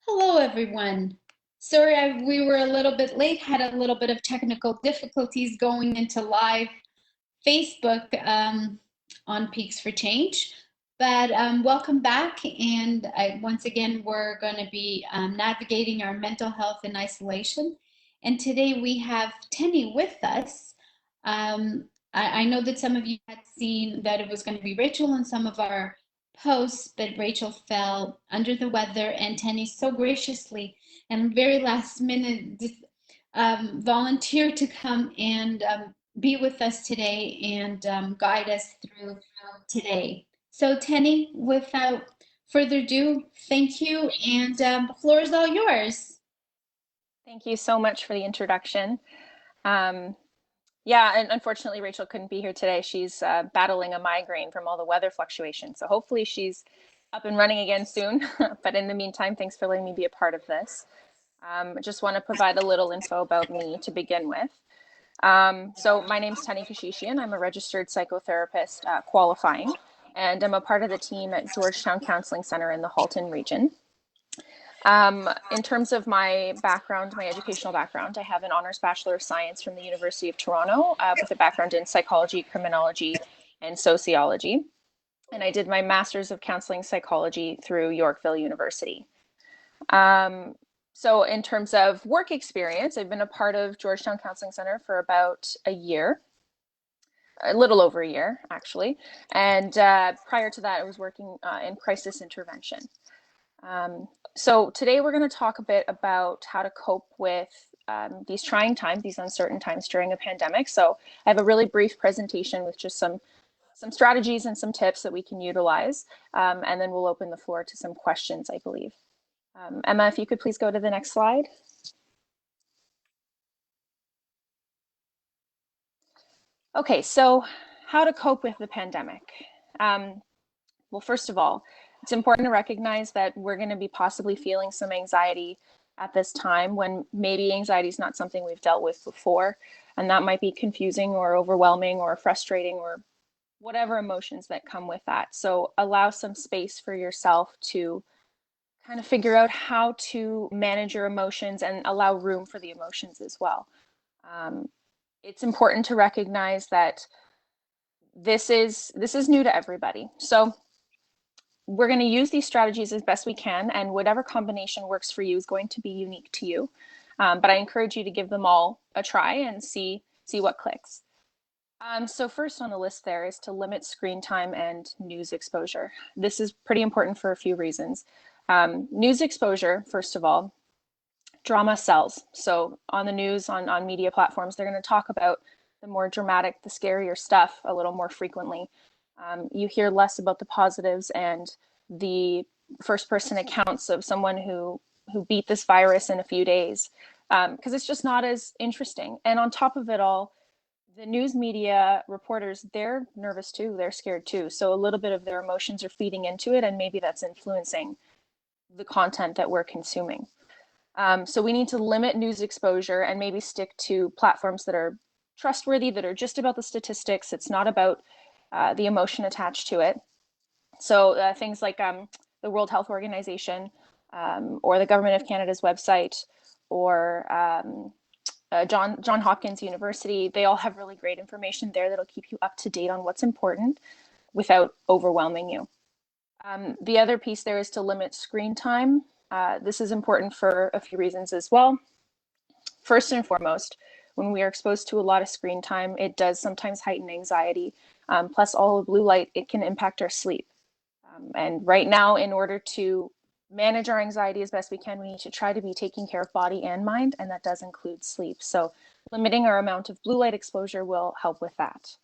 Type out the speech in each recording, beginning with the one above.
Hello, everyone. Sorry, we were a little bit late, had a little bit of technical difficulties going into live Facebook on Peaks for Change. But welcome back. And once again, we're going to be navigating our mental health in isolation. And today we have Tenny with us. I know that some of you had seen that it was going to be Rachel in some of our posts, but Rachel fell under the weather, and Tenny so graciously and very last minute volunteered to come and be with us today and guide us through today. So, Tenny, without further ado, thank you, and the floor is all yours. Thank you so much for the introduction. Um, yeah, and unfortunately, Rachel couldn't be here today. She's battling a migraine from all the weather fluctuations. So hopefully she's up and running again soon. But in the meantime, thanks for letting me be a part of this. I just want to provide a little info about me to begin with. So my name's Tenny Keshishian. I'm a registered psychotherapist qualifying, and I'm a part of the team at Georgetown Counselling Center in the Halton region. In terms of my background, my educational background, I have an honors Bachelor of Science from the University of Toronto with a background in psychology, criminology, and sociology. And I did my Master's of Counseling Psychology through Yorkville University. So in terms of work experience, I've been a part of Georgetown Counselling Center for about a year, a little over a year, actually. And prior to that, I was working in crisis intervention. So today we're going to talk a bit about how to cope with these trying times, these uncertain times during a pandemic. So I have a really brief presentation with just some strategies and some tips that we can utilize. And then we'll open the floor to some questions, I believe. Emma, if you could please go to the next slide. Okay, so how to cope with the pandemic. Well, first of all, it's important to recognize that we're going to be possibly feeling some anxiety at this time when maybe anxiety is not something we've dealt with before, and that might be confusing or overwhelming or frustrating or whatever emotions that come with that. So allow some space for yourself to kind of figure out how to manage your emotions and allow room for the emotions as well. It's important to recognize that this is new to everybody. So we're going to use these strategies as best we can, and whatever combination works for you is going to be unique to you. But I encourage you to give them all a try and see what clicks. So first on the list there is to limit screen time and news exposure. This is pretty important for a few reasons. News exposure, first of all, drama sells. So on the news, on media platforms, they're going to talk about the more dramatic, the scarier stuff a little more frequently. You hear less about the positives and the first person accounts of someone who beat this virus in a few days, because it's just not as interesting. And on top of it all, the news media reporters, they're nervous too, they're scared too. So a little bit of their emotions are feeding into it, and maybe that's influencing the content that we're consuming. So we need to limit news exposure and maybe stick to platforms that are trustworthy, that are just about the statistics. It's not about the emotion attached to it. So things like the World Health Organization or the Government of Canada's website or John Hopkins University, they all have really great information there that'll keep you up to date on what's important without overwhelming you. The other piece there is to limit screen time. This is important for a few reasons as well. First and foremost, when we are exposed to a lot of screen time, it does sometimes heighten anxiety. Plus all the blue light, it can impact our sleep. And right now, in order to manage our anxiety as best we can, we need to try to be taking care of body and mind, and that does include sleep. So limiting our amount of blue light exposure will help with that.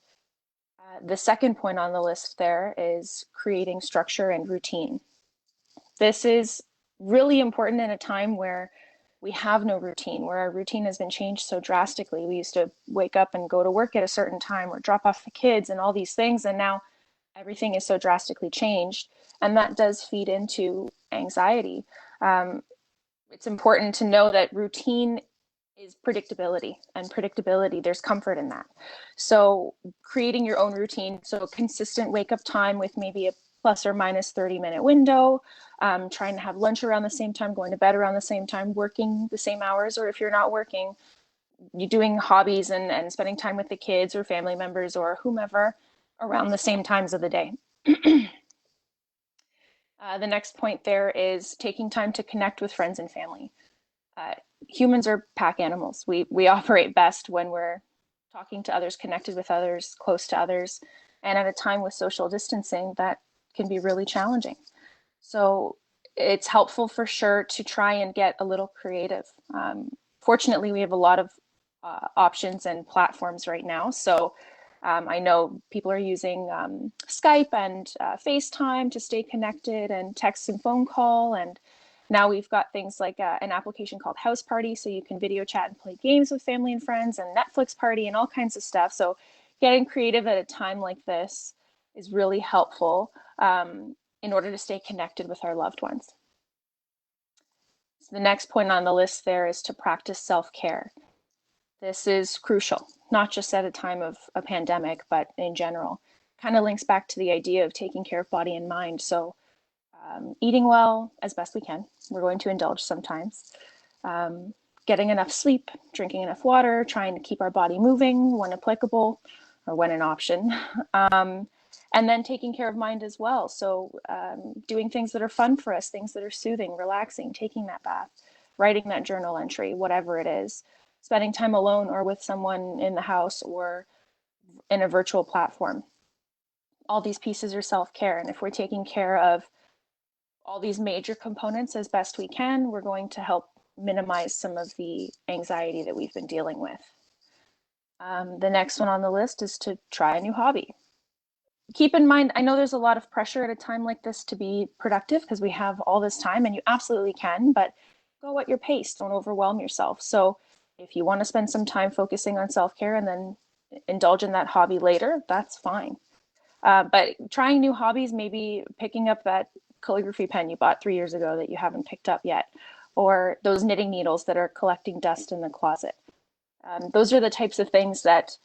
The second point on the list there is creating structure and routine. This is really important in a time where we have no routine, where our routine has been changed so drastically. We used to wake up and go to work at a certain time or drop off the kids and all these things, and now everything is so drastically changed, and that does feed into anxiety. It's important to know that routine is predictability, and predictability, there's comfort in that. So creating your own routine, so consistent wake up time with maybe a plus or minus 30-minute window, trying to have lunch around the same time, going to bed around the same time, working the same hours, or if you're not working, you're doing hobbies and spending time with the kids or family members or whomever around the same times of the day. The next point there is taking time to connect with friends and family. Humans are pack animals. We operate best when we're talking to others, connected with others, close to others. And at a time with social distancing, that can be really challenging. So it's helpful for sure to try and get a little creative. Fortunately, we have a lot of options and platforms right now. So I know people are using Skype and FaceTime to stay connected, and text and phone call. And now we've got things like an application called House Party, so you can video chat and play games with family and friends, and Netflix Party and all kinds of stuff. So getting creative at a time like this is really helpful in order to stay connected with our loved ones. So the next point on the list there is to practice self-care. This is crucial, not just at a time of a pandemic, but in general. Kind of links back to the idea of taking care of body and mind. So eating well as best we can. We're going to indulge sometimes. Getting enough sleep, drinking enough water, trying to keep our body moving when applicable or when an option. And then taking care of mind as well. So doing things that are fun for us, things that are soothing, relaxing, taking that bath, writing that journal entry, whatever it is, spending time alone or with someone in the house or in a virtual platform. All these pieces are self-care. And if we're taking care of all these major components as best we can, we're going to help minimize some of the anxiety that we've been dealing with. The next one on the list is to try a new hobby. Keep in mind, I know there's a lot of pressure at a time like this to be productive because we have all this time, and you absolutely can, but go at your pace. Don't overwhelm yourself. So if you want to spend some time focusing on self-care and then indulge in that hobby later, that's fine. But trying new hobbies, maybe picking up that calligraphy pen you bought 3 years ago that you haven't picked up yet, or those knitting needles that are collecting dust in the closet. Those are the types of things that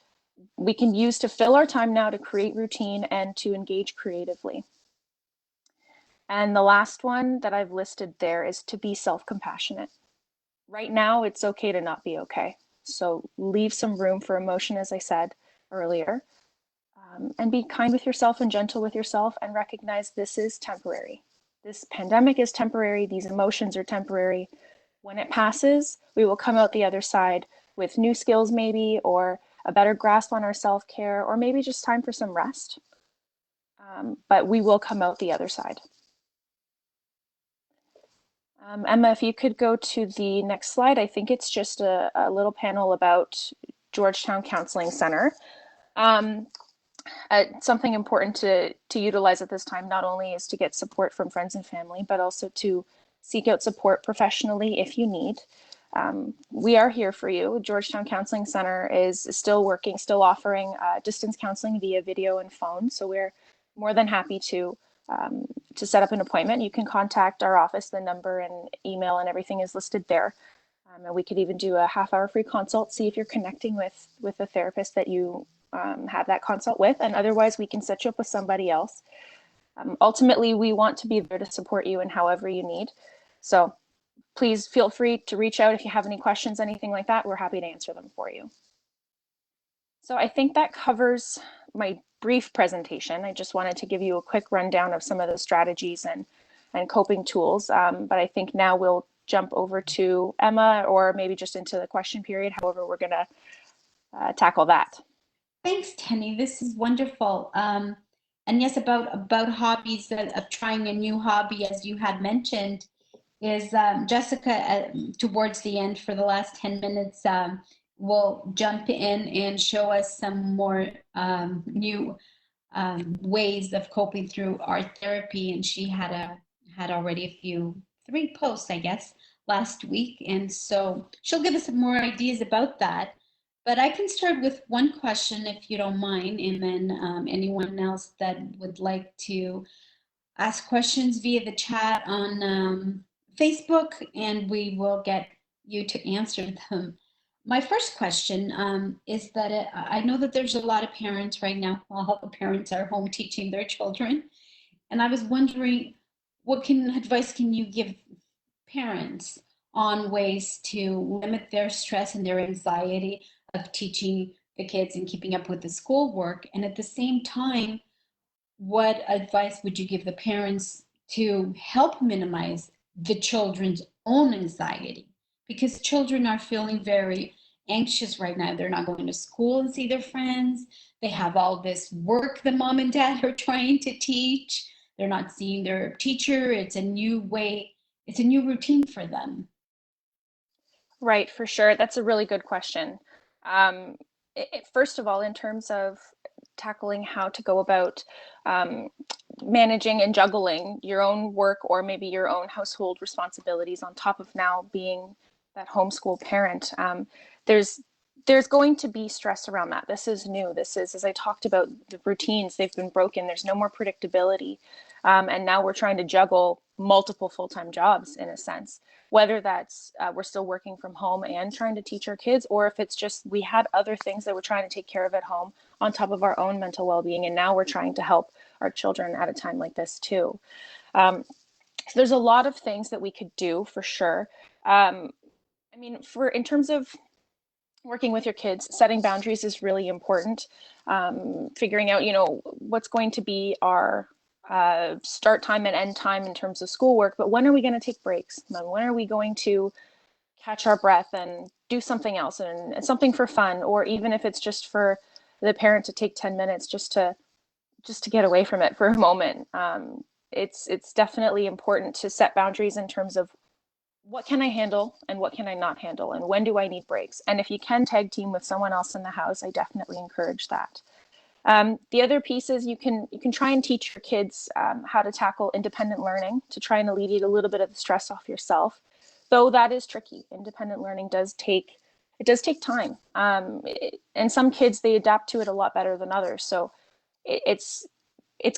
we can use to fill our time now to create routine and to engage creatively. And the last one that I've listed there is to be self-compassionate. Right now, it's okay to not be okay. So leave some room for emotion, as I said earlier, and be kind with yourself and gentle with yourself, and recognize this is temporary. This pandemic is temporary. These emotions are temporary. When it passes, we will come out the other side with new skills maybe, or a better grasp on our self-care, or maybe just time for some rest. But we will come out the other side. Emma, if you could go to the next slide. I think it's just a little panel about Georgetown Counselling Center. Something important to utilize at this time not only is to get support from friends and family, but also to seek out support professionally if you need. We are here for you. Georgetown Counselling Center is still working, still offering distance counseling via video and phone. So we're more than happy to set up an appointment. You can contact our office. The number and email and everything is listed there. And we could even do a half-hour free consult, see if you're connecting with a therapist that you have that consult with, and otherwise we can set you up with somebody else. Ultimately, we want to be there to support you in however you need. So please feel free to reach out if you have any questions, anything like that. We're happy to answer them for you. So I think that covers my brief presentation. I just wanted to give you a quick rundown of some of the strategies and coping tools. But I think now we'll jump over to Emma, or maybe just into the question period, however we're going to tackle that. Thanks, Tenny. This is wonderful. And yes, about hobbies, of trying a new hobby, as you had mentioned, is Jessika, towards the end for the last 10 minutes, will jump in and show us some more new ways of coping through art therapy. And she had already three posts, I guess, last week. And so she'll give us some more ideas about that. But I can start with one question, if you don't mind, and then anyone else that would like to ask questions via the chat on Facebook, and we will get you to answer them. My first question is that I know that there's a lot of parents right now, all the parents are home teaching their children, and I was wondering, advice can you give parents on ways to limit their stress and their anxiety of teaching the kids and keeping up with the schoolwork? And at the same time, what advice would you give the parents to help minimize the children's own anxiety? Because children are feeling very anxious right now. They're not going to school and see their friends. They have all this work the mom and dad are trying to teach. They're not seeing their teacher. It's a new way, it's a new routine for them. Right, for sure. That's a really good question. Um, First of all, in terms of tackling how to go about um, managing and juggling your own work or maybe your own household responsibilities on top of now being that homeschool parent, there's there's going to be stress around that. This is new. This is, as I talked about, the routines, they've been broken. There's no more predictability. And now we're trying to juggle multiple full-time jobs in a sense, whether that's we're still working from home and trying to teach our kids, or if it's just we had other things that we're trying to take care of at home on top of our own mental well-being. And now we're trying to help our children at a time like this too. So there's a lot of things that we could do for sure. I mean, for in terms of working with your kids, setting boundaries is really important. Figuring out, what's going to be our start time and end time in terms of schoolwork, but when are we going to take breaks? When are we going to catch our breath and do something else and something for fun, or even if it's just for the parent to take 10 minutes just to get away from it for a moment. It's definitely important to set boundaries in terms of what can I handle and what can I not handle, and when do I need breaks? And if you can tag team with someone else in the house, I definitely encourage that. The other piece is you can try and teach your kids how to tackle independent learning to try and alleviate a little bit of the stress off yourself, though that is tricky. Independent learning does take time, and some kids, they adapt to it a lot better than others. So it's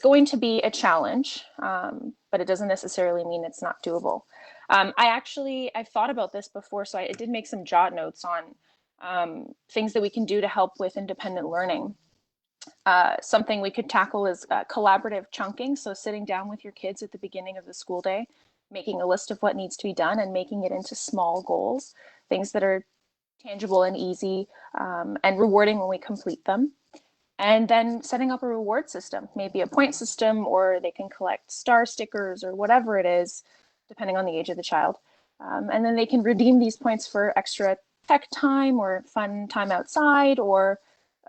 going to be a challenge, but it doesn't necessarily mean it's not doable. I've thought about this before, so I did make some jot notes on things that we can do to help with independent learning. Something we could tackle is collaborative chunking. So sitting down with your kids at the beginning of the school day, making a list of what needs to be done and making it into small goals, things that are tangible and easy and rewarding when we complete them. And then setting up a reward system, maybe a point system, or they can collect star stickers or whatever it is, depending on the age of the child. And then they can redeem these points for extra tech time or fun time outside or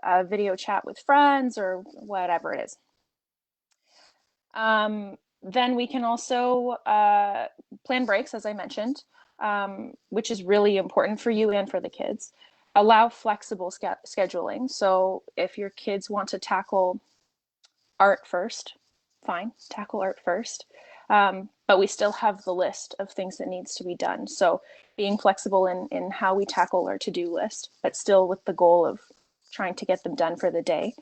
a video chat with friends or whatever it is. Then we can also plan breaks, as I mentioned, which is really important for you and for the kids. Allow flexible scheduling. So if your kids want to tackle art first, fine, tackle art first. But we still have the list of things that needs to be done. So being flexible in how we tackle our to-do list, but still with the goal of trying to get them done for the day.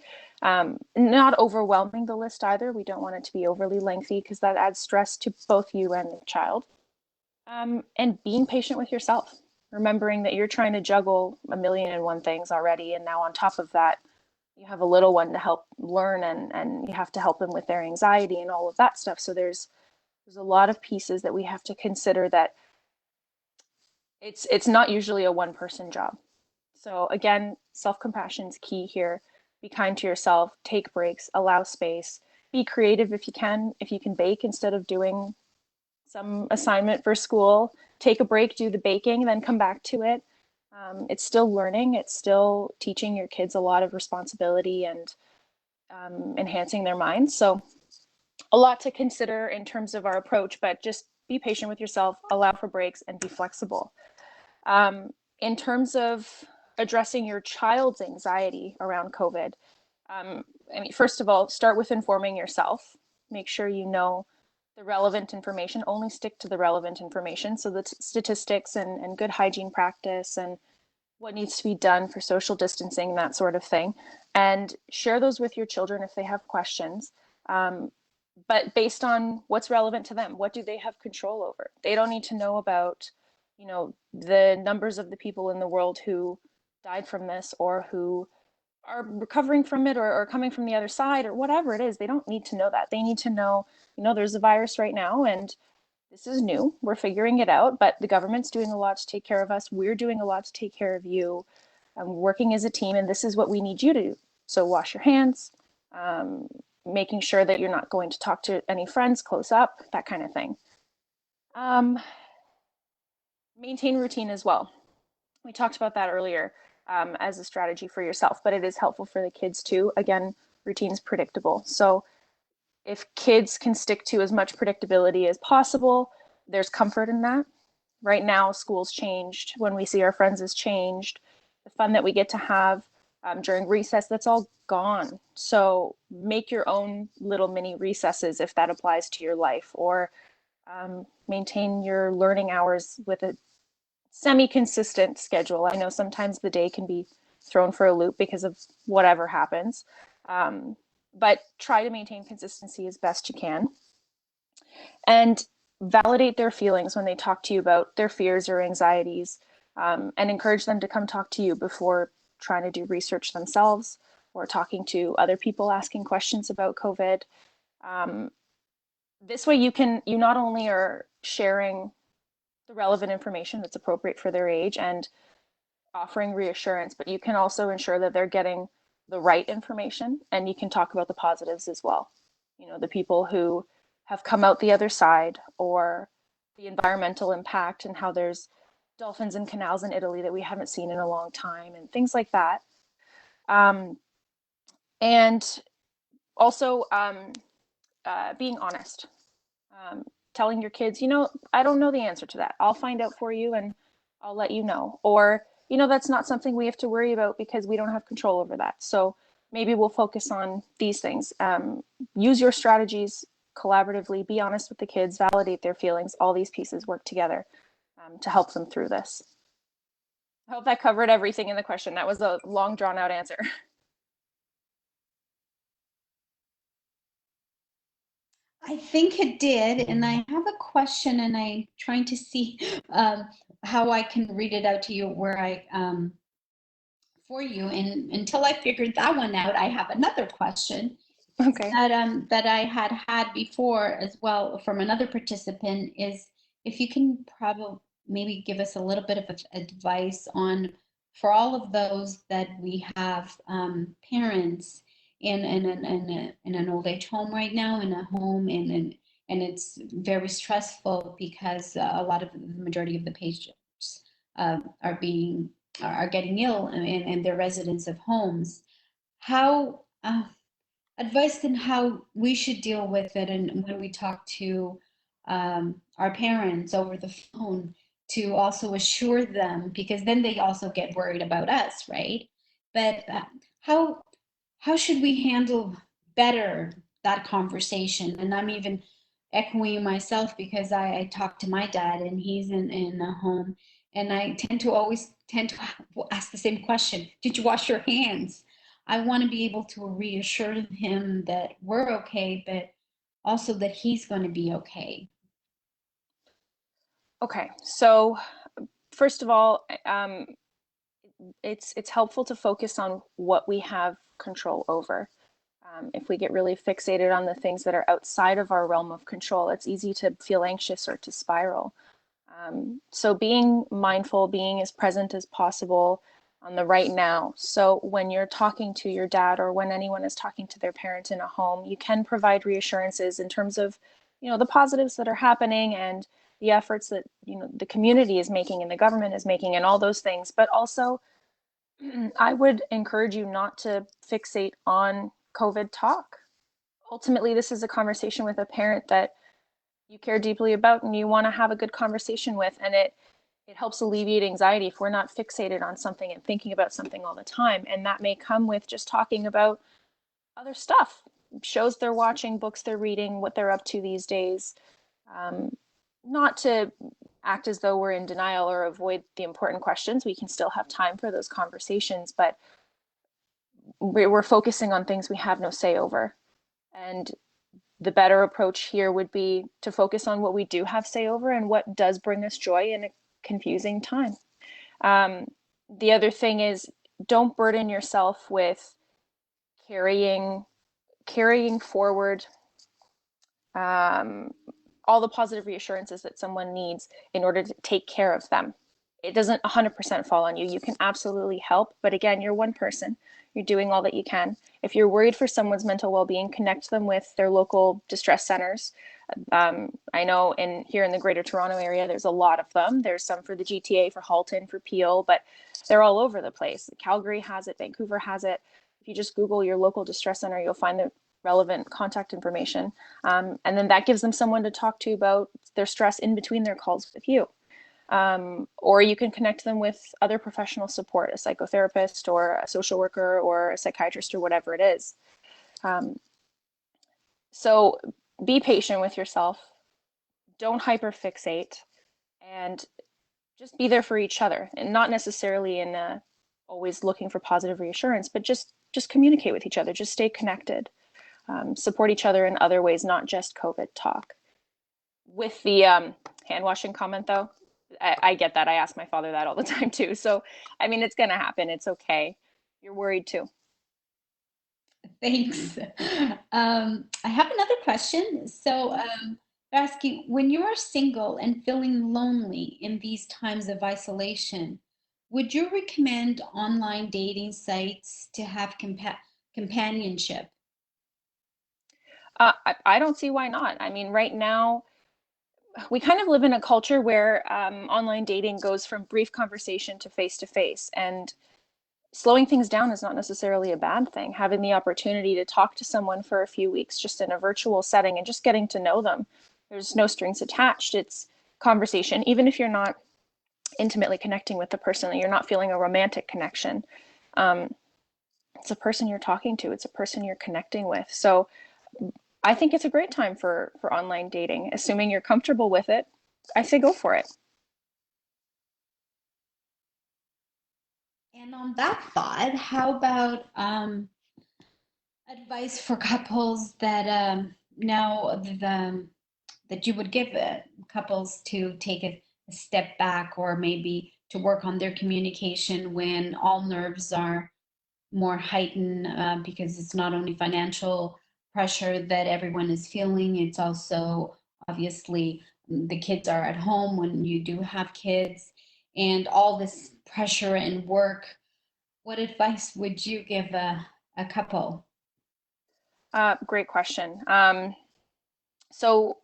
Not overwhelming the list either. We don't want it to be overly lengthy because that adds stress to both you and the child. And being patient with yourself, remembering that you're trying to juggle a million and one things already. And now on top of that, you have a little one to help learn and you have to help them with their anxiety and all of that stuff. So there's a lot of pieces that we have to consider that it's not usually a one person job. So again, self-compassion is key here. Be kind to yourself, take breaks, allow space, be creative if you can. If you can bake instead of doing some assignment for school, take a break, do the baking, then come back to it. It's still learning. It's still teaching your kids a lot of responsibility and enhancing their minds. So a lot to consider in terms of our approach, but just be patient with yourself, allow for breaks, and be flexible. In terms of addressing your child's anxiety around COVID, first of all, start with informing yourself. Make sure you know the relevant information. Only stick to the relevant information. So the statistics and good hygiene practice and what needs to be done for social distancing, that sort of thing. And share those with your children if they have questions. But based on what's relevant to them, what do they have control over? They don't need to know about, the numbers of the people in the world who died from this or who are recovering from it or coming from the other side or whatever it is. They don't need to know that. They need to know, there's a virus right now and this is new. We're figuring it out, but the government's doing a lot to take care of us. We're doing a lot to take care of you. Working as a team, and this is what we need you to do. So wash your hands, making sure that you're not going to talk to any friends close up, that kind of thing. Maintain routine as well. We talked about that earlier as a strategy for yourself, but it is helpful for the kids too. Again, routine's predictable. So if kids can stick to as much predictability as possible, there's comfort in that. Right now, school's changed. When we see our friends has changed. The fun that we get to have during recess, that's all gone. So make your own little mini recesses if that applies to your life, or maintain your learning hours with a semi-consistent schedule. I know sometimes the day can be thrown for a loop because of whatever happens, but try to maintain consistency as best you can. And validate their feelings when they talk to you about their fears or anxieties, and encourage them to come talk to you before trying to do research themselves or talking to other people asking questions about COVID. This way you not only are sharing the relevant information that's appropriate for their age and offering reassurance, but you can also ensure that they're getting the right information, and you can talk about the positives as well. The people who have come out the other side, or the environmental impact and how there's dolphins and canals in Italy that we haven't seen in a long time and things like that. And also being honest, telling your kids, I don't know the answer to that. I'll find out for you and I'll let you know. Or, that's not something we have to worry about because we don't have control over that. So maybe we'll focus on these things. Use your strategies collaboratively, be honest with the kids, validate their feelings. All these pieces work together to help them through this. I hope that covered everything in the question. That was a long, drawn out answer. I think it did, and I have a question, and I'm trying to see how I can read it out to you for you. And until I figured that one out, I have another question. Okay. That I had before as well from another participant is if you can probably maybe give us a little bit of advice on, for all of those that we have parents in an old age home right now, in a home, and it's very stressful because a lot of the majority of the patients are getting ill, and they're residents of homes. How advice on how we should deal with it, and when we talk to our parents over the phone, to also assure them, because then they also get worried about us, right? But how should we handle better that conversation? And I'm even echoing myself because I talk to my dad, and he's in a home, and I tend to ask the same question: did you wash your hands? I want to be able to reassure him that we're okay, but also that he's going to be okay. Okay, so first of all, it's helpful to focus on what we have control over. If we get really fixated on the things that are outside of our realm of control, it's easy to feel anxious or to spiral. So being mindful, being as present as possible on the right now. So when you're talking to your dad, or when anyone is talking to their parent in a home, you can provide reassurances in terms of, the positives that are happening and the efforts that, the community is making and the government is making and all those things. But also, I would encourage you not to fixate on COVID talk. Ultimately, this is a conversation with a parent that you care deeply about and you want to have a good conversation with, and it helps alleviate anxiety if we're not fixated on something and thinking about something all the time. And that may come with just talking about other stuff, shows they're watching, books they're reading, what they're up to these days. Not to act as though we're in denial or avoid the important questions. We can still have time for those conversations, but we're focusing on things we have no say over. And the better approach here would be to focus on what we do have say over and what does bring us joy in a confusing time. The other thing is, don't burden yourself with carrying forward all the positive reassurances that someone needs in order to take care of them. It doesn't 100% fall on you. You can absolutely help, but again, you're one person. You're doing all that you can. If you're worried for someone's mental well-being, connect them with their local distress centers. I know here in the Greater Toronto area, there's a lot of them. There's some for the GTA, for Halton, for Peel, but they're all over the place. Calgary has it, Vancouver has it. If you just Google your local distress center, you'll find the relevant contact information. And then that gives them someone to talk to about their stress in between their calls with you. Or you can connect them with other professional support, a psychotherapist or a social worker or a psychiatrist or whatever it is. So be patient with yourself. Don't hyperfixate, and just be there for each other, and not necessarily in always looking for positive reassurance, but just communicate with each other. Just stay connected. Support each other in other ways, not just COVID talk. With the hand washing comment, though, I get that. I ask my father that all the time too. So, I mean, it's going to happen. It's okay. You're worried too. Thanks. I have another question. So, asking, when you are single and feeling lonely in these times of isolation, would you recommend online dating sites to have companionship? I don't see why not. I mean, right now, we kind of live in a culture where online dating goes from brief conversation to face, and slowing things down is not necessarily a bad thing. Having the opportunity to talk to someone for a few weeks just in a virtual setting and just getting to know them. There's no strings attached. It's conversation. Even if you're not intimately connecting with the person, you're not feeling a romantic connection. It's a person you're talking to. It's a person you're connecting with. So I think it's a great time for online dating. Assuming you're comfortable with it, I say go for it. And on that thought, how about advice for couples that that you would give couples to take a step back, or maybe to work on their communication when all nerves are more heightened, because it's not only financial pressure that everyone is feeling, it's also obviously the kids are at home when you do have kids, and all this pressure and work. What advice would you give a couple? Great question. So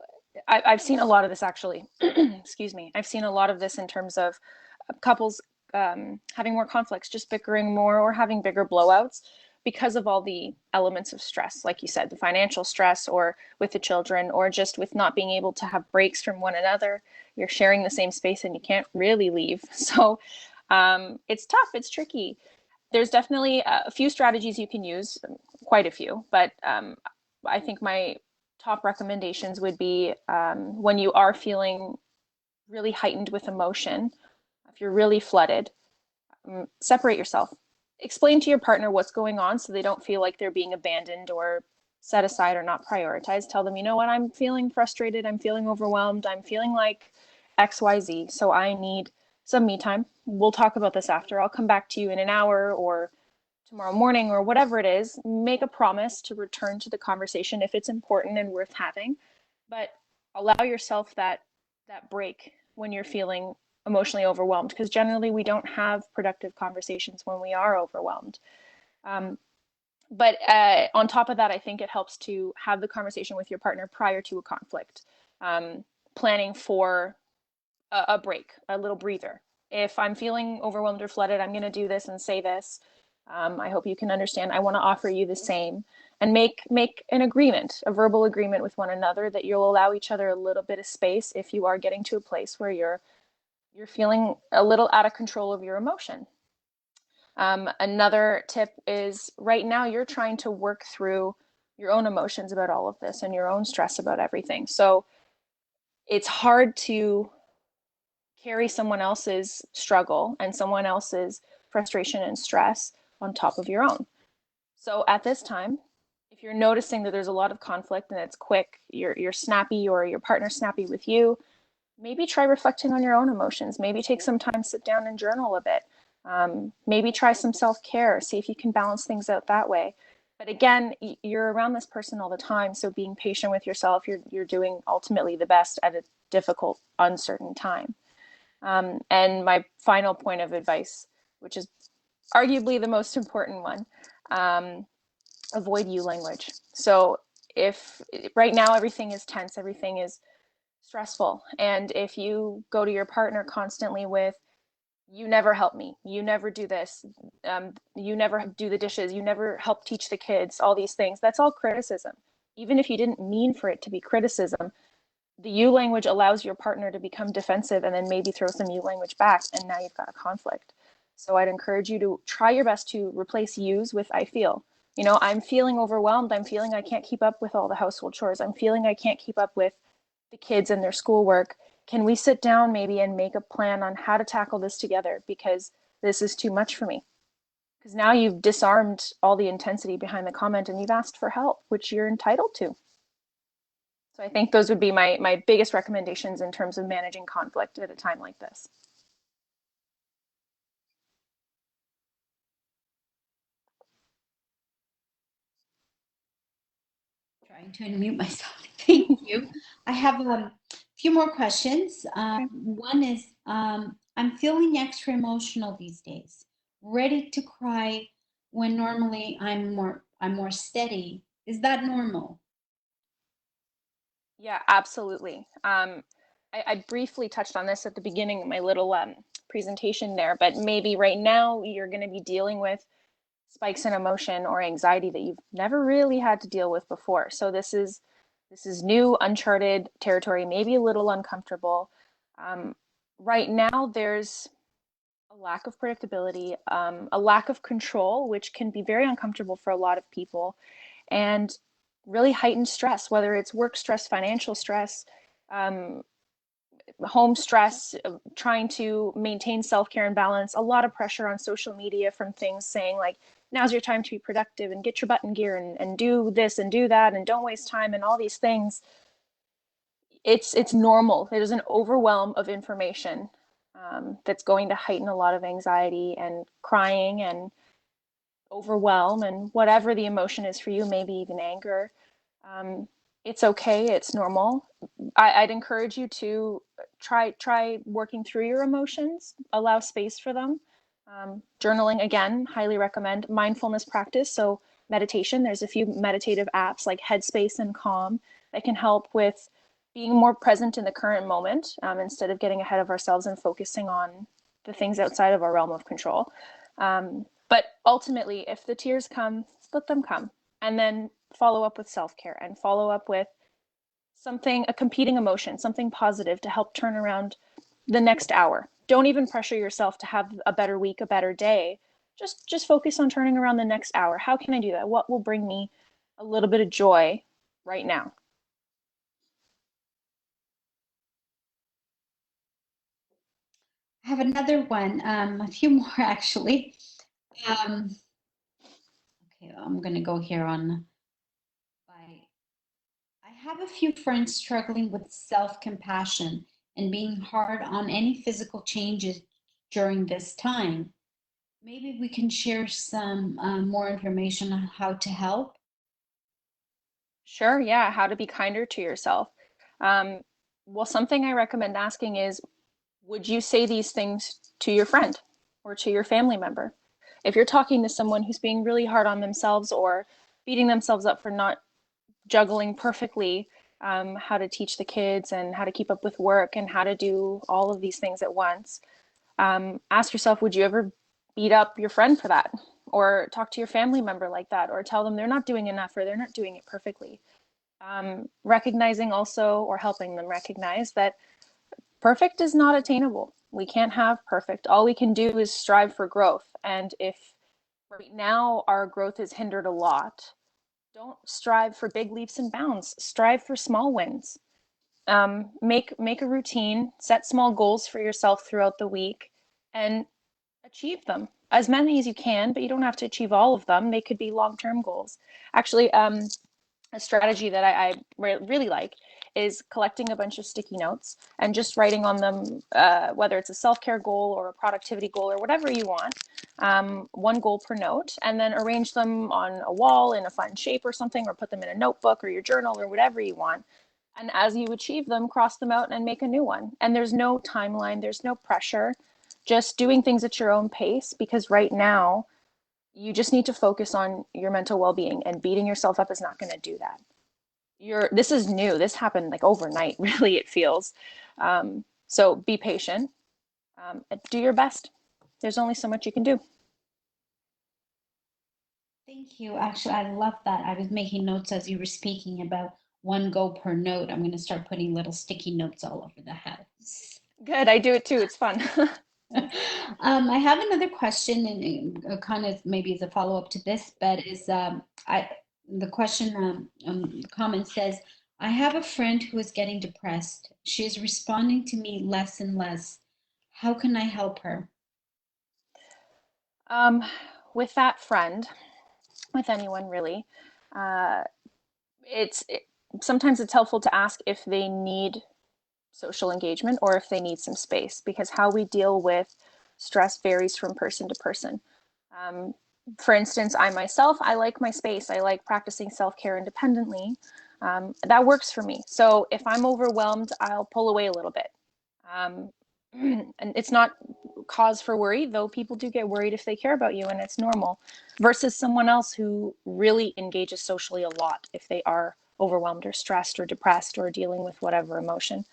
I've seen a lot of this actually. Excuse me. I've seen a lot of this in terms of couples having more conflicts, just bickering more or having bigger blowouts because of all the elements of stress, like you said, the financial stress, or with the children, or just with not being able to have breaks from one another. You're sharing the same space and you can't really leave. So it's tough. It's tricky. There's definitely a few strategies you can use, quite a few, but I think my top recommendations would be when you are feeling really heightened with emotion, if you're really flooded, separate yourself. Explain to your partner what's going on so they don't feel like they're being abandoned or set aside or not prioritized. Tell them, you know what, I'm feeling frustrated, I'm feeling overwhelmed, I'm feeling like XYZ, so I need some me time. We'll talk about this after. I'll come back to you in an hour or tomorrow morning or whatever it is. Make a promise to return to the conversation if it's important and worth having, but allow yourself that break when you're feeling emotionally overwhelmed, because generally we don't have productive conversations when we are overwhelmed. But on top of that, I think it helps to have the conversation with your partner prior to a conflict, planning for a break, a little breather. If I'm feeling overwhelmed or flooded, I'm going to do this and say this. I hope you can understand. I want to offer you the same, and make an agreement, a verbal agreement with one another, that you'll allow each other a little bit of space if you are getting to a place where you're feeling a little out of control of your emotion. Another tip is, right now you're trying to work through your own emotions about all of this and your own stress about everything. So it's hard to carry someone else's struggle and someone else's frustration and stress on top of your own. So at this time, if you're noticing that there's a lot of conflict and it's quick, you're snappy, or your partner's snappy with you, maybe try reflecting on your own emotions. Maybe take some time, sit down and journal a bit. Maybe try some self-care, see if you can balance things out that way. But again, you're around this person all the time. So being patient with yourself, you're doing ultimately the best at a difficult, uncertain time. And my final point of advice, which is arguably the most important one, avoid you language. So if right now everything is tense, everything is stressful, and if you go to your partner constantly with, you never help me, you never do this, you never do the dishes, you never help teach the kids, all these things, that's all criticism. Even if you didn't mean for it to be criticism, the you language allows your partner to become defensive and then maybe throw some you language back, and now you've got a conflict. So I'd encourage you to try your best to replace yous with I feel. You know, I'm feeling overwhelmed. I'm feeling I can't keep up with all the household chores. I'm feeling I can't keep up with the kids and their schoolwork. Can we sit down maybe and make a plan on how to tackle this together? Because this is too much for me. Because now you've disarmed all the intensity behind the comment and you've asked for help, which you're entitled to. So I think those would be my biggest recommendations in terms of managing conflict at a time like this. Trying to unmute myself. Thank you. I have a few more questions. One is, I'm feeling extra emotional these days, ready to cry when normally I'm more steady. Is that normal? Yeah, absolutely. I briefly touched on this at the beginning of my little presentation there, but maybe right now you're going to be dealing with spikes in emotion or anxiety that you've never really had to deal with before. So this is new, uncharted territory, maybe a little uncomfortable. Right now, there's a lack of predictability, a lack of control, which can be very uncomfortable for a lot of people, and really heightened stress, whether it's work stress, financial stress, um, home stress, trying to maintain self-care and balance, a lot of pressure on social media from things saying like, now's your time to be productive and get your butt in gear and do this and do that and don't waste time and all these things. It's normal. There's an overwhelm of information that's going to heighten a lot of anxiety and crying and overwhelm and whatever the emotion is for you, maybe even anger. Um, it's okay. It's normal. I'd encourage you to try working through your emotions. Allow space for them. Journaling, again, highly recommend. Mindfulness practice, so meditation. There's a few meditative apps like Headspace and Calm that can help with being more present in the current moment, instead of getting ahead of ourselves and focusing on the things outside of our realm of control. But ultimately, if the tears come, let them come. And then follow up with self-care and follow up with something, a competing emotion, something positive to help turn around the next hour. Don't even pressure yourself to have a better week, a better day. Just focus on turning around the next hour. How can I do that? What will bring me a little bit of joy right now? I have another one, a few more actually. Okay, I'm going to go here on by. I have a few friends struggling with self-compassion and being hard on any physical changes during this time. Maybe we can share some more information on how to help. Sure, yeah, how to be kinder to yourself. Um, well, something I recommend asking is, would you say these things to your friend or to your family member? If you're talking to someone who's being really hard on themselves or beating themselves up for not juggling perfectly, how to teach the kids and how to keep up with work and how to do all of these things at once, ask yourself, would you ever beat up your friend for that? Or talk to your family member like that, or tell them they're not doing enough or they're not doing it perfectly. Recognizing also, or helping them recognize that perfect is not attainable. We can't have perfect. All we can do is strive for growth. And if right now our growth is hindered a lot, don't strive for big leaps and bounds. Strive for small wins. Make a routine, set small goals for yourself throughout the week, and achieve them. As many as you can, but you don't have to achieve all of them. They could be long-term goals. Actually, a strategy that I really like is collecting a bunch of sticky notes and just writing on them, whether it's a self-care goal or a productivity goal or whatever you want, one goal per note, and then arrange them on a wall in a fun shape or something, or put them in a notebook or your journal or whatever you want. And as you achieve them, cross them out and make a new one. And there's no timeline, there's no pressure, just doing things at your own pace, because right now you just need to focus on your mental well-being, and beating yourself up is not going to do that. This is new. This happened like overnight, really, it feels. So be patient, do your best. There's only so much you can do. Thank you. Actually, I love that. I was making notes as you were speaking about one go per note. I'm going to start putting little sticky notes all over the house. Good. I do it too. It's fun. I have another question, and kind of maybe as a follow-up to this, but is the question comment says, I have a friend who is getting depressed. She is responding to me less and less. How can I help her? With that friend, with anyone really, sometimes it's helpful to ask if they need social engagement or if they need some space, because how we deal with stress varies from person to person. For instance, I myself, I like my space. I like practicing self-care independently. That works for me. So if I'm overwhelmed, I'll pull away a little bit. And it's not cause for worry, though people do get worried if they care about you, and it's normal, versus someone else who really engages socially a lot if they are overwhelmed or stressed or depressed or dealing with whatever emotion.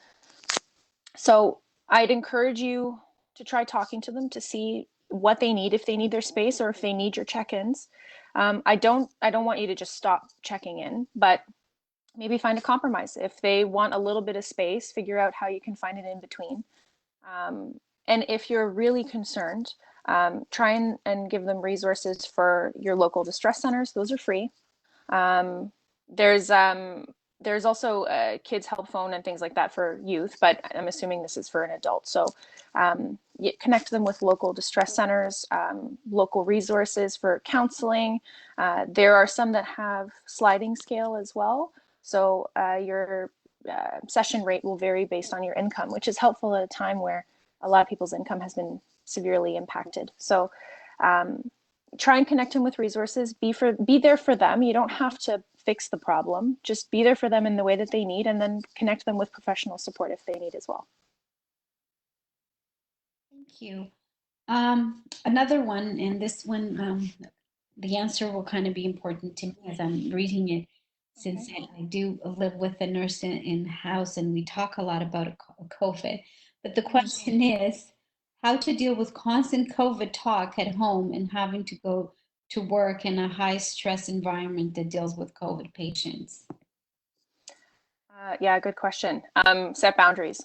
So I'd encourage you to try talking to them to see what they need, if they need their space or if they need your check-ins. I don't want you to just stop checking in, but maybe find a compromise. If they want a little bit of space, figure out how you can find it in between. And if you're really concerned, try and give them resources for your local distress centers. Those are free. Um, there's there's also kids help phone and things like that for youth, but I'm assuming this is for an adult. So you connect them with local distress centers, local resources for counseling. There are some that have sliding scale as well. So your session rate will vary based on your income, which is helpful at a time where a lot of people's income has been severely impacted. So try and connect them with resources. Be there for them. You don't have to fix the problem. Just be there for them in the way that they need, and then connect them with professional support if they need as well. Thank you. Another one, and this one, the answer will kind of be important to me as I'm reading it, since I do live with a nurse in the house, and we talk a lot about COVID. But the question is how to deal with constant COVID talk at home and having to go to work in a high stress environment that deals with COVID patients. Yeah, good question. Set boundaries.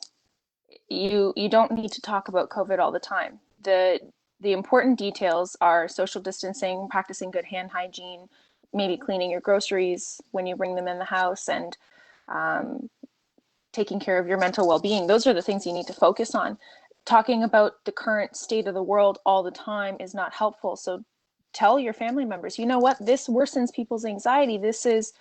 You don't need to talk about COVID all the time. The important details are social distancing, practicing good hand hygiene, maybe cleaning your groceries when you bring them in the house, and taking care of your mental well-being. Those are the things you need to focus on. Talking about the current state of the world all the time is not helpful. So tell your family members, you know what, this worsens people's anxiety. This is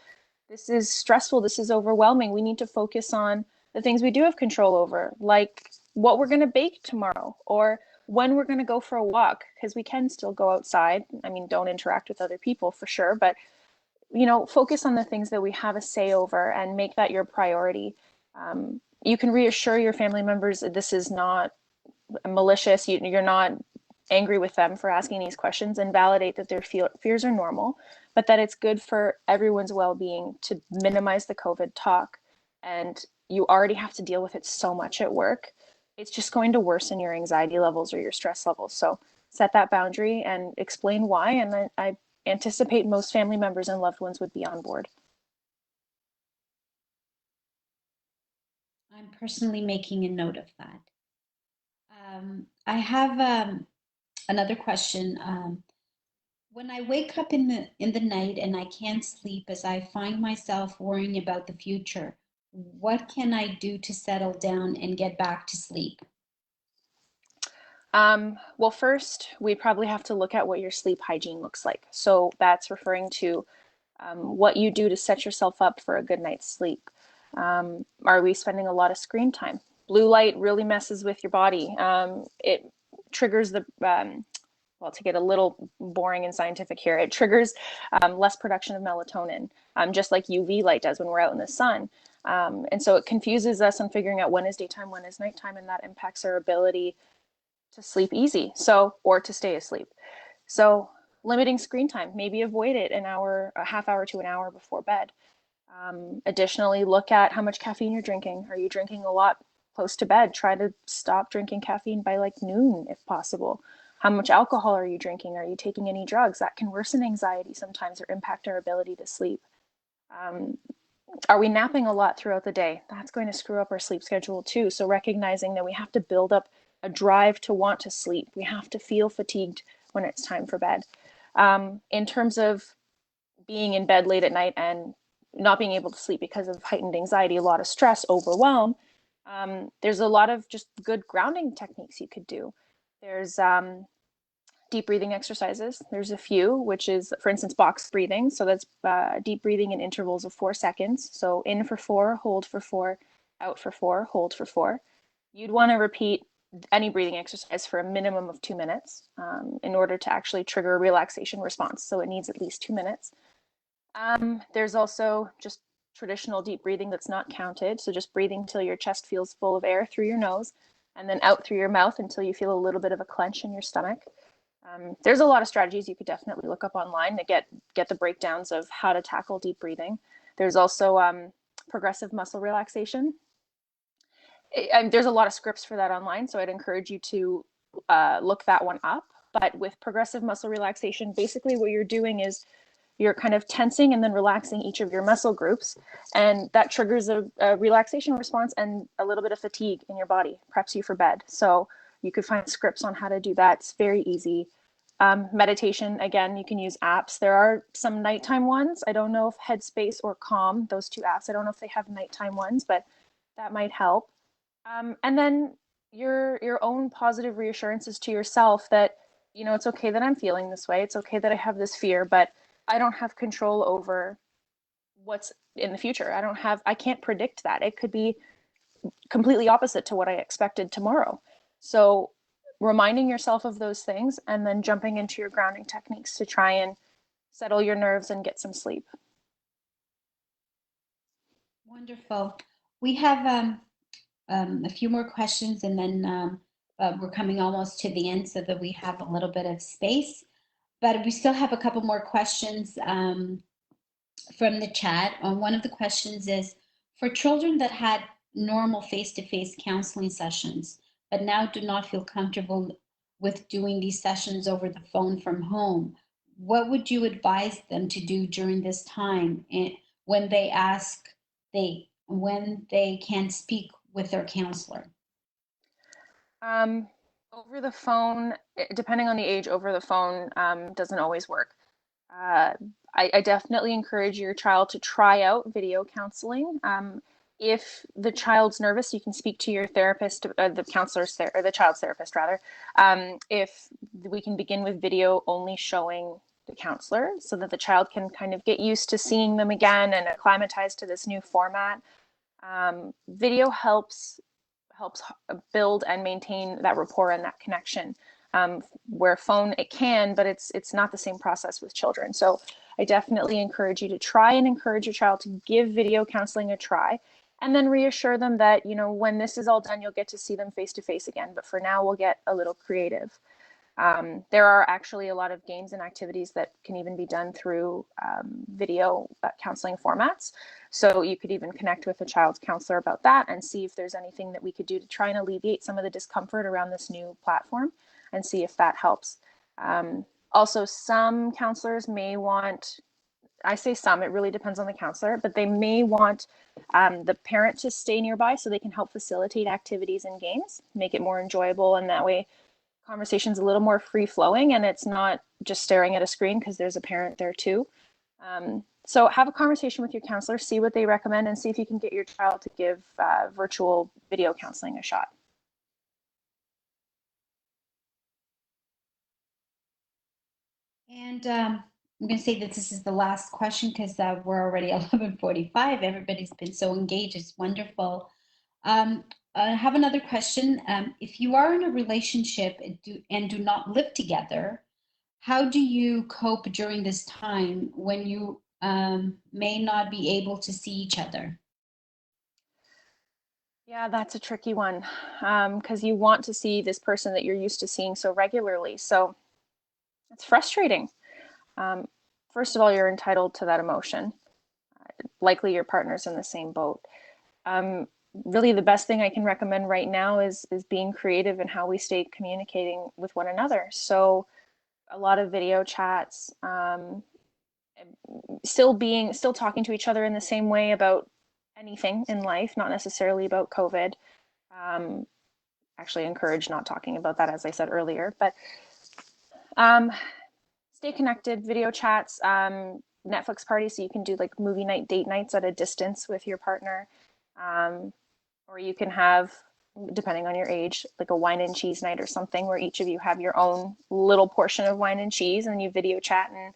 stressful. This is overwhelming. We need to focus on the things we do have control over, like what we're going to bake tomorrow, or when we're going to go for a walk, because we can still go outside. I mean, don't interact with other people for sure, but focus on the things that we have a say over and make that your priority. You can reassure your family members that this is not malicious. You're not angry with them for asking these questions, and validate that their fears are normal, but that it's good for everyone's well-being to minimize the COVID talk. And you already have to deal with it so much at work. It's just going to worsen your anxiety levels or your stress levels. So set that boundary and explain why. And I anticipate most family members and loved ones would be on board. I'm personally making a note of that. I have another question. When I wake up in the night and I can't sleep as I find myself worrying about the future, what can I do to settle down and get back to sleep? Well, first, we probably have to look at what your sleep hygiene looks like. So that's referring to what you do to set yourself up for a good night's sleep. Are we spending a lot of screen time? Blue light really messes with your body. It triggers well, to get a little boring and scientific here, it triggers less production of melatonin, just like UV light does when we're out in the sun. And so it confuses us on figuring out when is daytime, when is nighttime, and that impacts our ability to sleep easy, or to stay asleep. So limiting screen time, maybe avoid it an hour, a half hour to an hour before bed. Additionally, look at how much caffeine you're drinking. Are you drinking a lot close to bed? Try to stop drinking caffeine by like noon if possible. How much alcohol are you drinking? Are you taking any drugs? That can worsen anxiety sometimes or impact our ability to sleep. Are we napping a lot throughout the day? That's going to screw up our sleep schedule too. So recognizing that we have to build up a drive to want to sleep. We have to feel fatigued when it's time for bed. In terms of being in bed late at night and not being able to sleep because of heightened anxiety, a lot of stress, overwhelm, there's a lot of just good grounding techniques you could do. There's deep breathing exercises. There's a few, which is, for instance, box breathing. So that's deep breathing in intervals of 4 seconds. So in for 4, hold for 4, out for 4, hold for 4. You'd want to repeat any breathing exercise for a minimum of 2 minutes in order to actually trigger a relaxation response. So it needs at least 2 minutes. There's also just traditional deep breathing that's not counted. So just breathing till your chest feels full of air through your nose and then out through your mouth until you feel a little bit of a clench in your stomach. There's a lot of strategies you could definitely look up online to get the breakdowns of how to tackle deep breathing. There's also progressive muscle relaxation. There's a lot of scripts for that online, so I'd encourage you to look that one up. But with progressive muscle relaxation, basically what you're doing is you're kind of tensing and then relaxing each of your muscle groups, and that triggers a relaxation response and a little bit of fatigue in your body, preps you for bed. So you could find scripts on how to do that. It's very easy. Meditation, again, you can use apps. There are some nighttime ones. I don't know if Headspace or Calm, those two apps, I don't know if they have nighttime ones, but that might help. And then your own positive reassurances to yourself that, you know, it's okay that I'm feeling this way. It's okay that I have this fear, but I don't have control over what's in the future. I can't predict that. It could be completely opposite to what I expected tomorrow. So reminding yourself of those things and then jumping into your grounding techniques to try and settle your nerves and get some sleep. Wonderful. We have a few more questions, and then we're coming almost to the end so that we have a little bit of space. But we still have a couple more questions from the chat. One of the questions is, for children that had normal face-to-face counseling sessions, but now do not feel comfortable with doing these sessions over the phone from home, what would you advise them to do during this time when they can't speak with their counselor? Over the phone, depending on the age, over the phone doesn't always work. I definitely encourage your child to try out video counseling. If the child's nervous, you can speak to your therapist, the counselor's or the child's therapist rather. If we can begin with video only showing the counselor so that the child can kind of get used to seeing them again and acclimatize to this new format. Video helps build and maintain that rapport and that connection. Where phone, it can, but it's not the same process with children. So I definitely encourage you to try and encourage your child to give video counseling a try, and then reassure them that, you know, when this is all done, you'll get to see them face to face again. But for now, we'll get a little creative. There are actually a lot of games and activities that can even be done through video counseling formats. So you could even connect with a child's counselor about that and see if there's anything that we could do to try and alleviate some of the discomfort around this new platform and see if that helps. Also, some counselors may want, I say some, it really depends on the counselor, but they may want the parent to stay nearby so they can help facilitate activities and games, make it more enjoyable, and that way conversation's a little more free flowing and it's not just staring at a screen because there's a parent there too. So have a conversation with your counselor, see what they recommend, and see if you can get your child to give virtual video counseling a shot. And I'm going to say that this is the last question because we're already 11:45. Everybody's been so engaged. It's wonderful. I have another question. If you are in a relationship and do not live together, how do you cope during this time when you may not be able to see each other? Yeah, that's a tricky one, because you want to see this person that you're used to seeing so regularly. So it's frustrating. Um, First of all, you're entitled to that emotion. Likely your partner's in the same boat. Really, the best thing I can recommend right now is being creative in how we stay communicating with one another. So a lot of video chats, still talking to each other in the same way about anything in life, not necessarily about COVID. Um, Actually, encourage not talking about that, as I said earlier. But um, stay connected, video chats, Netflix parties, so you can do like movie night, date nights at a distance with your partner. Um, or you can have, depending on your age, like a wine and cheese night or something where each of you have your own little portion of wine and cheese and you video chat and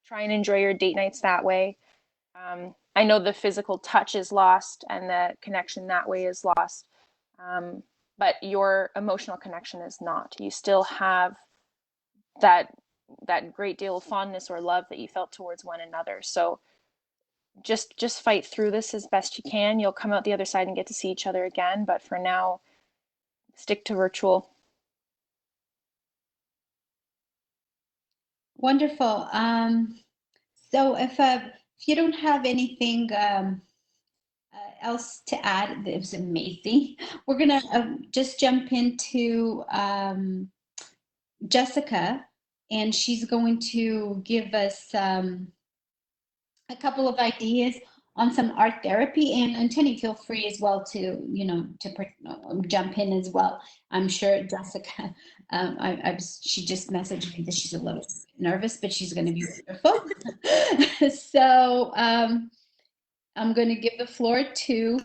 try and enjoy your date nights that way. I know the physical touch is lost and the connection that way is lost, um, but your emotional connection is not. You still have that great deal of fondness or love that you felt towards one another. So just fight through this as best you can. You'll come out the other side and get to see each other again, but for now, stick to virtual. Wonderful. So if you don't have anything else to add, it was amazing. We're gonna just jump into Jessika, and she's going to give us a couple of ideas on some art therapy, and Tenny, feel free as well to jump in as well. I'm sure Jessika, she just messaged me that she's a little nervous, but she's going to be wonderful. So I'm going to give the floor to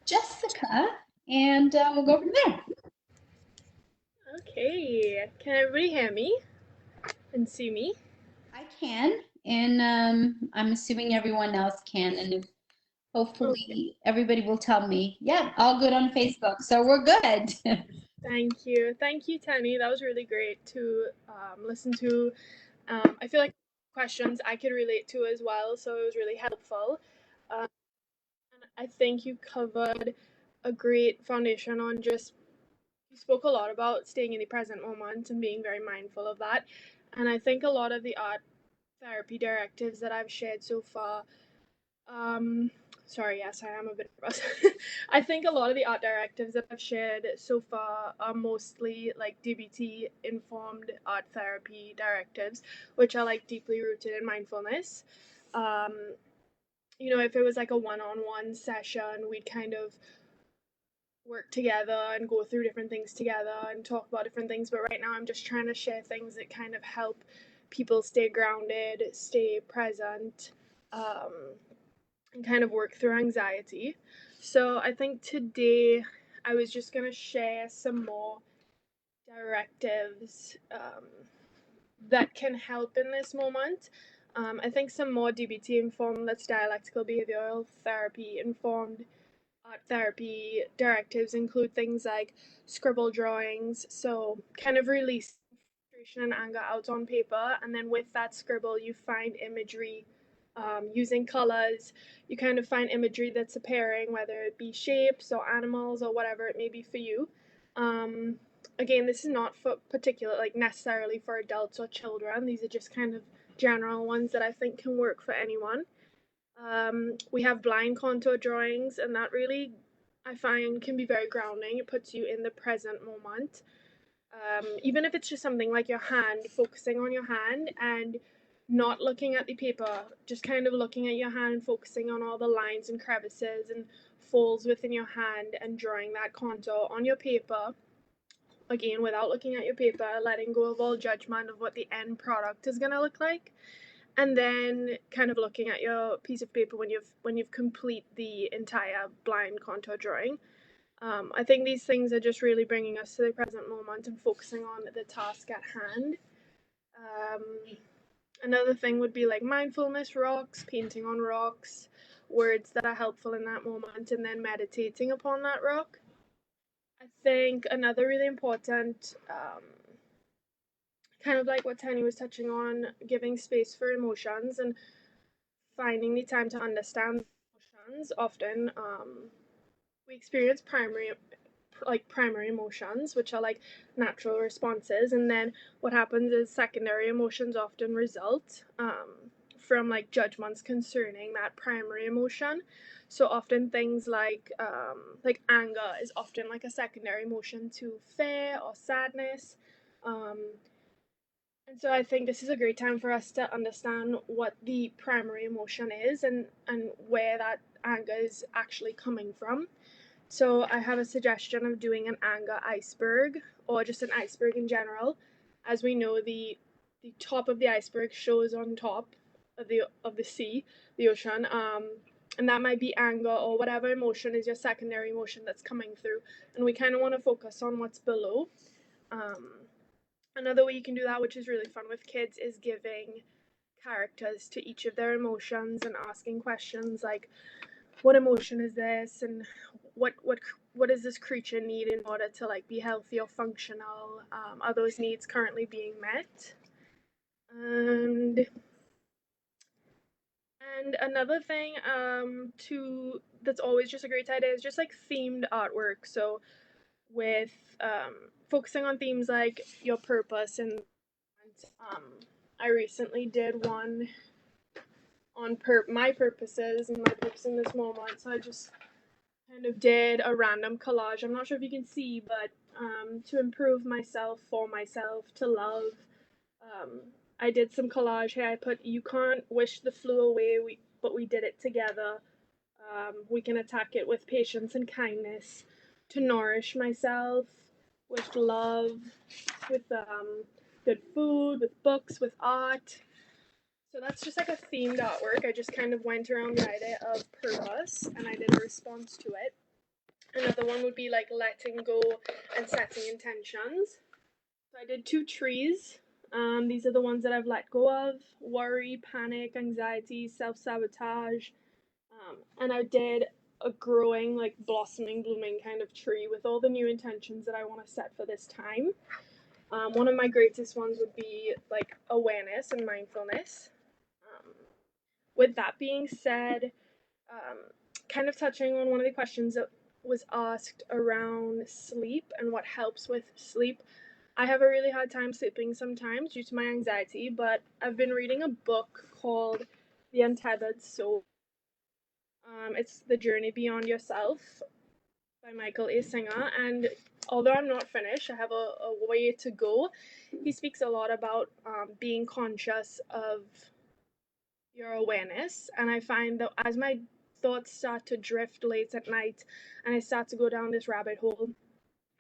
Jessika, and we'll go from there. Okay, can everybody hear me and see me? I can, and I'm assuming everyone else can, and if hopefully everybody will tell me, yeah, all good on Facebook, so we're good. Thank you. Thank you, Tenny. That was really great to listen to. I feel like questions I could relate to as well, so it was really helpful. And I think you covered a great foundation on just, you spoke a lot about staying in the present moment and being very mindful of that. And I think a lot of the art therapy directives that I've shared so far, Um, sorry, yes, I am a bit nervous. I think a lot of the art directives that I've shared so far are mostly like DBT informed art therapy directives, which are like deeply rooted in mindfulness. Um, if it was like a one on one session, we'd kind of work together and go through different things together and talk about different things. But right now, I'm just trying to share things that kind of help people stay grounded, stay present. And kind of work through anxiety. So I think today I was just going to share some more directives that can help in this moment. I think some more DBT informed, that's dialectical behavioral therapy informed art therapy directives include things like scribble drawings. So kind of release frustration and anger out on paper, and then with that scribble, you find imagery using colors. You kind of find imagery that's appearing, whether it be shapes or animals or whatever it may be for you. Um, Again, this is not for particular, like necessarily for adults or children. These are just kind of general ones that I think can work for anyone. We have blind contour drawings, and that really I find can be very grounding. It puts you in the present moment. Even if it's just something like your hand, focusing on your hand and not looking at the paper, just kind of looking at your hand and focusing on all the lines and crevices and folds within your hand and drawing that contour on your paper. Again, without looking at your paper, letting go of all judgment of what the end product is going to look like, and then kind of looking at your piece of paper when you've complete the entire blind contour drawing. I think these things are just really bringing us to the present moment and focusing on the task at hand. Another thing would be like mindfulness rocks, painting on rocks, words that are helpful in that moment, and then meditating upon that rock. I think another really important kind of like what Tenny was touching on, giving space for emotions and finding the time to understand emotions. Often we experience primary emotions, which are like natural responses, and then what happens is secondary emotions often result from like judgments concerning that primary emotion. So often things like anger is often like a secondary emotion to fear or sadness. um, and so I think this is a great time for us to understand what the primary emotion is, and where that anger is actually coming from. So I have a suggestion of doing an anger iceberg, or just an iceberg in general. As we know, the top of the iceberg shows on top of the sea, the ocean. And that might be anger or whatever emotion is your secondary emotion that's coming through. And we kind of want to focus on what's below. Another way you can do that, which is really fun with kids, is giving characters to each of their emotions and asking questions like, what emotion is this, and what does this creature need in order to like be healthy or functional? Are those needs currently being met? And another thing to that's always just a great idea is just like themed artwork. So with focusing on themes like your purpose, and um, I recently did one on my purposes and my purpose in this moment. So I just kind of did a random collage. I'm not sure if you can see, but to improve myself, for myself, to love. Um, I did some collage here. I put, "You can't wish the flu away, but we did it together. We can attack it with patience and kindness. To nourish myself with love, with good food, with books, with art." So that's just like a themed artwork. I just kind of went around the idea of purpose, and I did a response to it. Another one would be like letting go and setting intentions. So I did 2 trees. These are the ones that I've let go of: worry, panic, anxiety, self sabotage. And I did a growing, like blossoming, blooming kind of tree with all the new intentions that I want to set for this time. One of my greatest ones would be like awareness and mindfulness. Um, with that being said, um, kind of touching on one of the questions that was asked around sleep and what helps with sleep. I have a really hard time sleeping sometimes due to my anxiety, but I've been reading a book called The Untethered Soul. It's The Journey Beyond Yourself by Michael A. Singer, and although I'm not finished, I have a way to go. He speaks a lot about being conscious of your awareness, and I find that as my thoughts start to drift late at night and I start to go down this rabbit hole,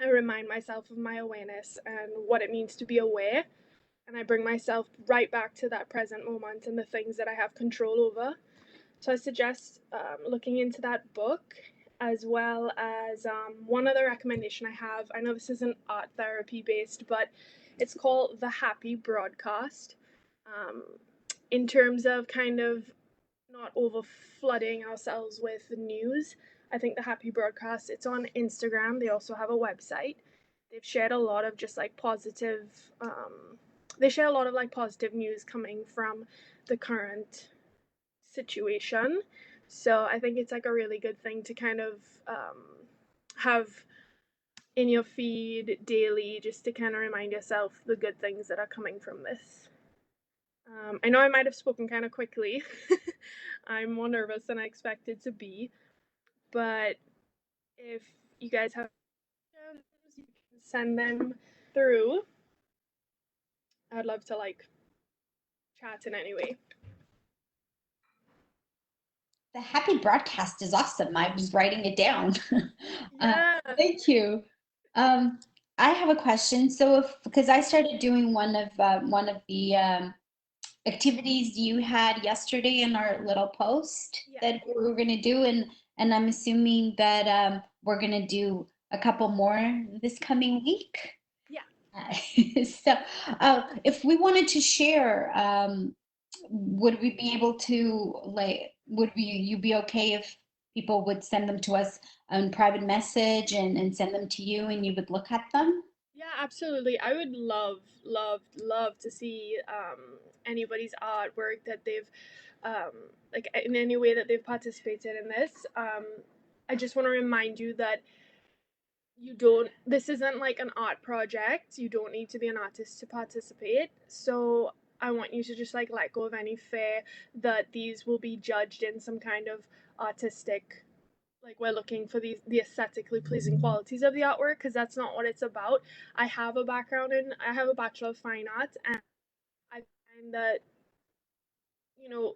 I remind myself of my awareness and what it means to be aware, and I bring myself right back to that present moment and the things that I have control over. So I suggest looking into that book, as well as one other recommendation I have. I know this isn't art therapy based, but it's called The Happy Broadcast. Um, in terms of kind of not over flooding ourselves with the news, I think The Happy Broadcast, it's on Instagram. They also have a website. They've shared a lot of just like positive, they share a lot of like positive news coming from the current situation. So I think it's like a really good thing to kind of have in your feed daily, just to kind of remind yourself the good things that are coming from this. I know I might have spoken kind of quickly. I'm more nervous than I expected to be, but if you guys have questions, you can send them through. I'd love to like chat in any way. The happy broadcast is awesome. I was writing it down. Yeah. Thank you. I have a question. So, because I started doing one of the activities you had yesterday in our little post that we were going to do, and I'm assuming that we're going to do a couple more this coming week. Yeah. So, if we wanted to share, would we be able to, like, would you be okay if people would send them to us on private message and send them to you and you would look at them? Yeah, absolutely. I would love to see anybody's artwork that they've um, like in any way that they've participated in this. I just want to remind you that you don't. This isn't like an art project. You don't need to be an artist to participate. So I want you to just like let go of any fear that these will be judged in some kind of artistic, like we're looking for the aesthetically pleasing qualities of the artwork, because that's not what it's about. I have a bachelor of fine arts, and I find that, you know,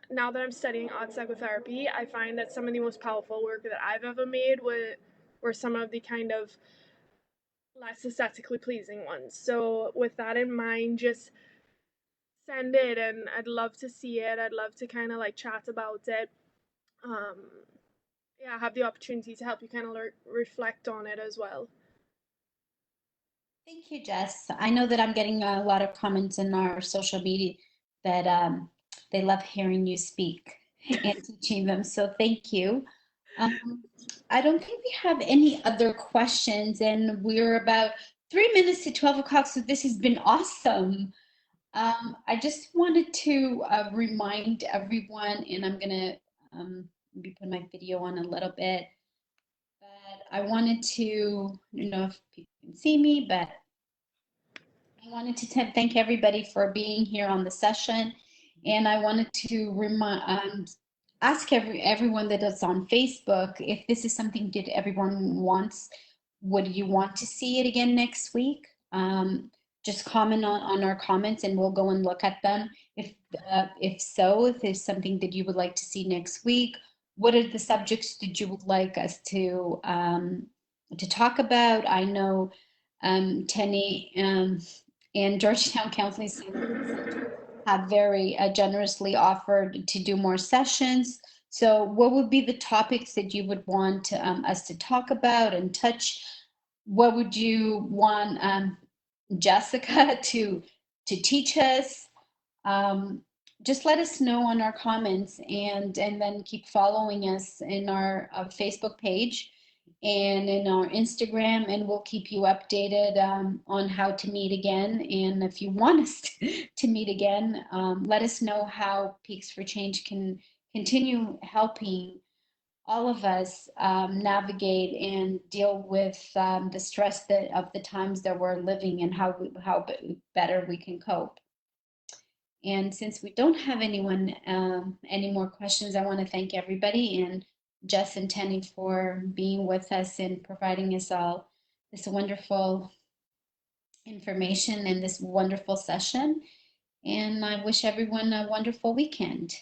now that I'm studying art psychotherapy, I find that some of the most powerful work that I've ever made were some of the kind of less aesthetically pleasing ones. So with that in mind, just send it, and I'd love to see it. I'd love to kind of like chat about it. Um, yeah, have the opportunity to help you kind of reflect on it as well. Thank you, Jess. I know that I'm getting a lot of comments in our social media that they love hearing you speak and teaching them. So thank you. I don't think we have any other questions, and we're about 3 minutes to 12 o'clock. So this has been awesome. I just wanted to remind everyone, and I'm gonna maybe put my video on a little bit, but I wanted to, I don't know if people can see me, but I wanted to thank everybody for being here on the session, and I wanted to ask everyone that is on Facebook if this is something that everyone wants. Would you want to see it again next week? Just comment on our comments, and we'll go and look at them. If so, if there's something that you would like to see next week, what are the subjects that you would like us to talk about? I know Tenny and Georgetown Counseling Center have very generously offered to do more sessions. So what would be the topics that you would want us to talk about and touch? What would you want Jessika to teach us? Just let us know on our comments, and then keep following us in our Facebook page and in our Instagram, and we'll keep you updated on how to meet again. And if you want us to meet again, let us know how Peaks for Change can continue helping all of us navigate and deal with the stress of the times that we're living, and how better we can cope. And since we don't have any more questions, I want to thank everybody, and Jess and Tenny for being with us and providing us all this wonderful information and this wonderful session. And I wish everyone a wonderful weekend.